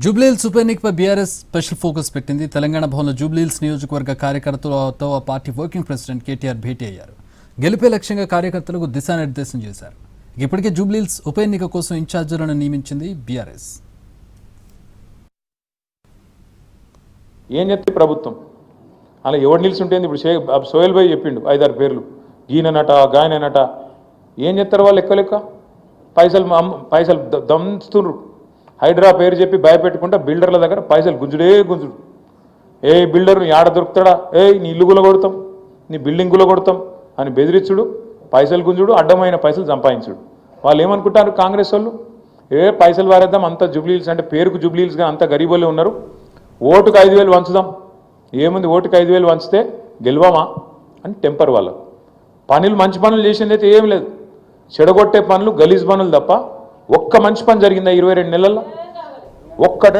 జూబ్లీహిల్స్ ఉప ఎన్నికపై BRS special focus పెట్టింది. తెలంగాణ భవన్లో జూబ్లీహిల్స్ నియోజకవర్గ కార్యకర్తలతో ఆ పార్టీ వర్కింగ్ ప్రెసిడెంట్ కేటీఆర్ భేటీ అయ్యారు. గెలిపే లక్ష్యంగా కార్యకర్తలకు దిశానిర్దేశం చేశారు. ఇప్పటికే జూబ్లీహిల్స్ ఉప ఎన్నిక కోసం ఇన్ఛార్జీలను నియమించింది బీఆర్ఎస్. ఏం చెప్తే ప్రభుత్వం అలా ఎవరు నిలిచుంటేంది? ఇప్పుడు సోహెల్ భాయ్ చెప్పిండు 5-6 పేర్లు, ఈయననట గాయనట. ఏం చెప్తారు వాళ్ళు? లెక్క పైసలు దంచుతుండ్రు. హైడ్రా పేరు చెప్పి భయపెట్టుకుంటా బిల్డర్ల దగ్గర పైసలు గుంజుడే గుంజుడు. ఏ బిల్డర్ ఆడ దొరుకుతాడా, నీ ఇల్లు గుల కొడతాం, నీ బిల్డింగ్ గుల కొడతాం అని బెదిరించుడు, పైసలు గుంజుడు, అడ్డమైన పైసలు సంపాదించుడు. వాళ్ళు ఏమనుకుంటారు కాంగ్రెస్ వాళ్ళు? పైసలు వారేద్దాం, అంత జూబ్లీహిల్స్ అంటే పేరుకు జూబ్లీహిల్స్గా అంత గరీబోళ్ళే ఉన్నారు, ఓటుకు 5,000 వంచుదాం. ఏముంది, ఓటుకు 5,000 వంచితే గెలవమా అని టెంపర్ వాళ్ళకు. పనులు మంచి పనులు చేసింది అయితే ఏం లేదు, చెడగొట్టే పనులు గలీజ్ పనులు తప్ప ఒక్క మంచి పని జరిగిందా 22 నెలల్లో? ఒక్కట